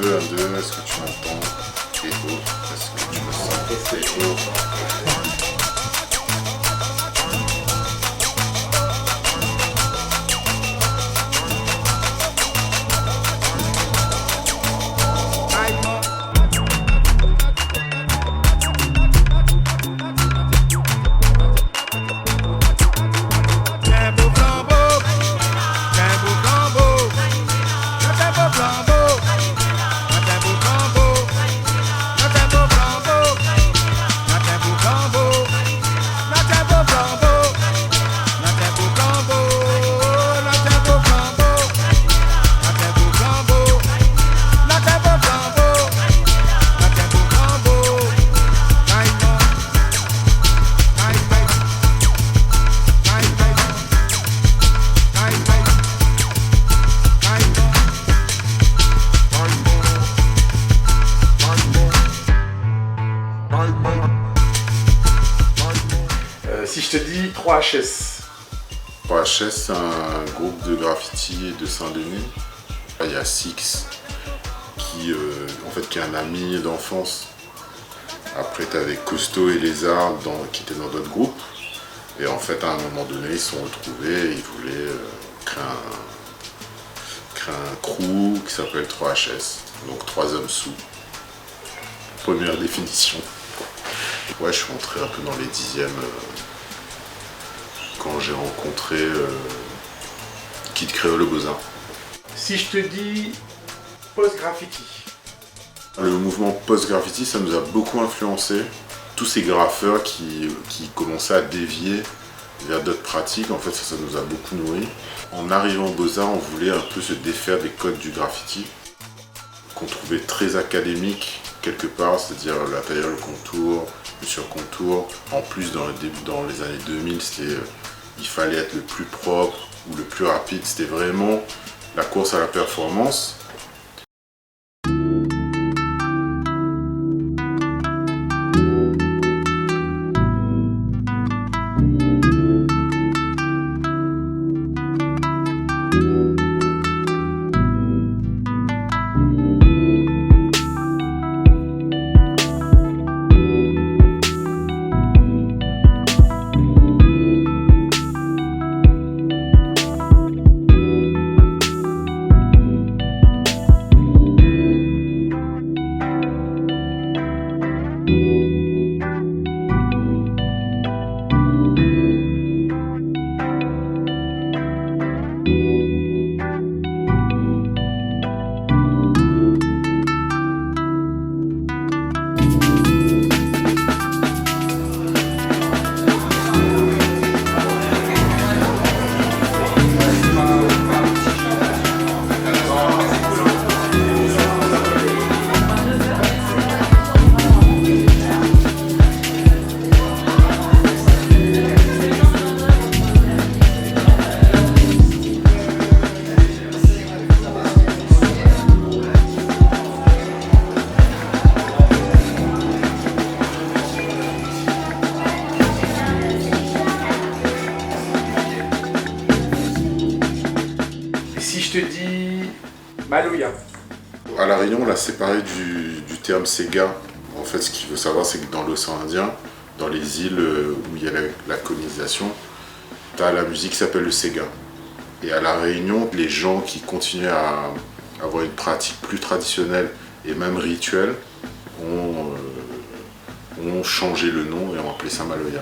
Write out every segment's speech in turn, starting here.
est-ce que tu m'entends? Et oh, est-ce que tu me sens? Et oh. Si je te dis 3HS. 3HS, c'est un groupe de graffiti de Saint-Denis. Il y a Six, qui est un ami d'enfance. Après, tu avais Costo et Lézard qui étaient dans d'autres groupes. Et en fait, à un moment donné, ils se sont retrouvés et ils voulaient créer un crew qui s'appelle 3HS. Donc 3 hommes sous. Première définition. Ouais, je suis rentré un peu dans les 10e quand j'ai rencontré Kid Creole le Beaux-Arts. Si je te dis post-graffiti. Le mouvement post-graffiti, ça nous a beaucoup influencé. Tous ces graffeurs qui commençaient à dévier vers d'autres pratiques, en fait, ça nous a beaucoup nourri. En arrivant aux Beaux-Arts, on voulait un peu se défaire des codes du graffiti, qu'on trouvait très académique quelque part, c'est-à-dire la tailleur, le contour, le surcontour. En plus, dans les années 2000, il fallait être le plus propre ou le plus rapide. C'était vraiment la course à la performance. Si je te dis Maloya. À La Réunion, on l'a séparé du terme Sega. En fait, ce qu'il faut savoir, c'est que dans l'océan Indien, dans les îles où il y a la colonisation, tu as la musique qui s'appelle le Sega. Et à La Réunion, les gens qui continuaient à avoir une pratique plus traditionnelle et même rituelle ont changé le nom et ont appelé ça Maloya.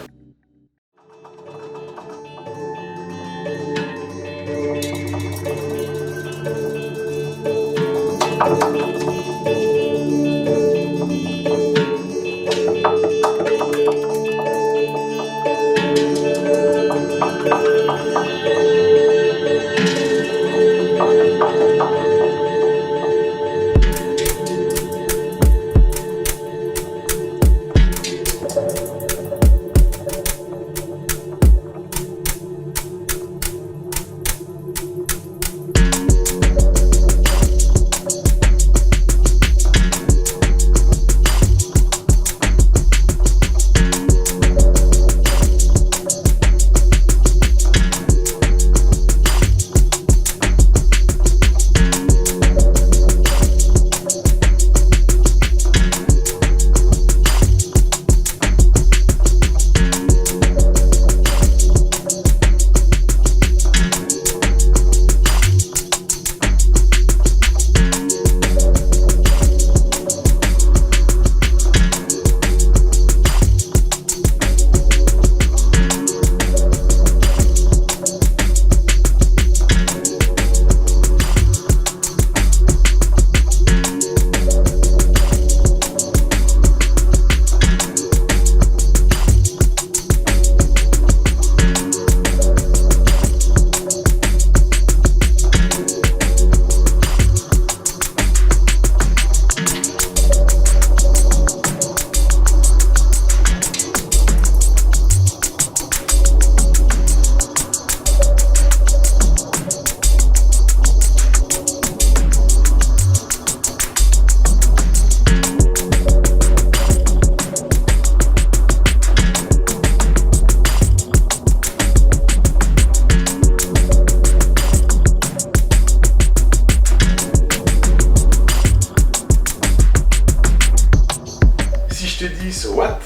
je te dis So What?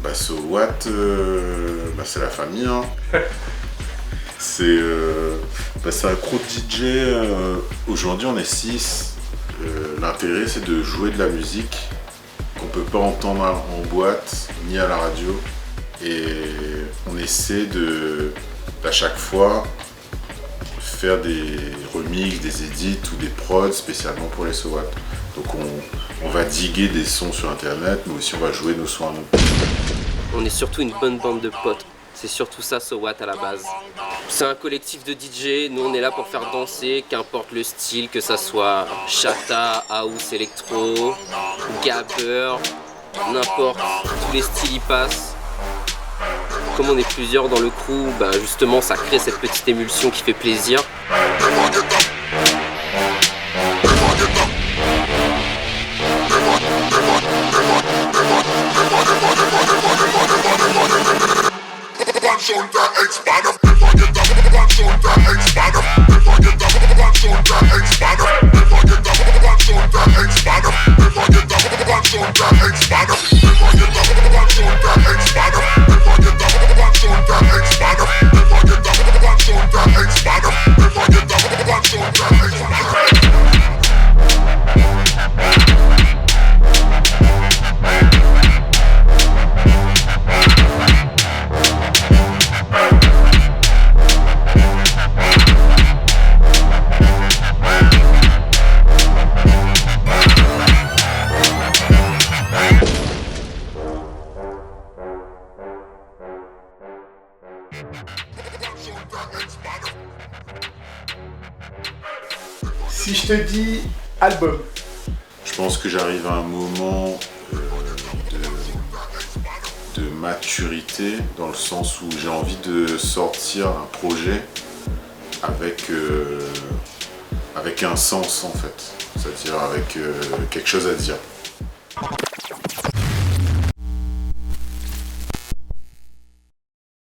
Bah So What, c'est la famille. Hein. C'est un crew de DJ. Aujourd'hui on est 6. L'intérêt c'est de jouer de la musique qu'on peut pas entendre en boîte ni à la radio. Et on essaie à chaque fois faire des remixes, des edits ou des prods spécialement pour les So What. Donc on va diguer des sons sur internet, mais aussi on va jouer nos sons à nous. On est surtout une bonne bande de potes. C'est surtout ça So What à la base. C'est un collectif de DJ, nous on est là pour faire danser, qu'importe le style, que ça soit chata, house, électro, gabber, n'importe, tous les styles y passent. Comme on est plusieurs dans le crew, justement ça crée cette petite émulsion qui fait plaisir. Si je te dis album. Je pense que j'arrive à un moment de maturité, dans le sens où j'ai envie de sortir un projet avec un sens en fait, c'est-à-dire avec quelque chose à dire.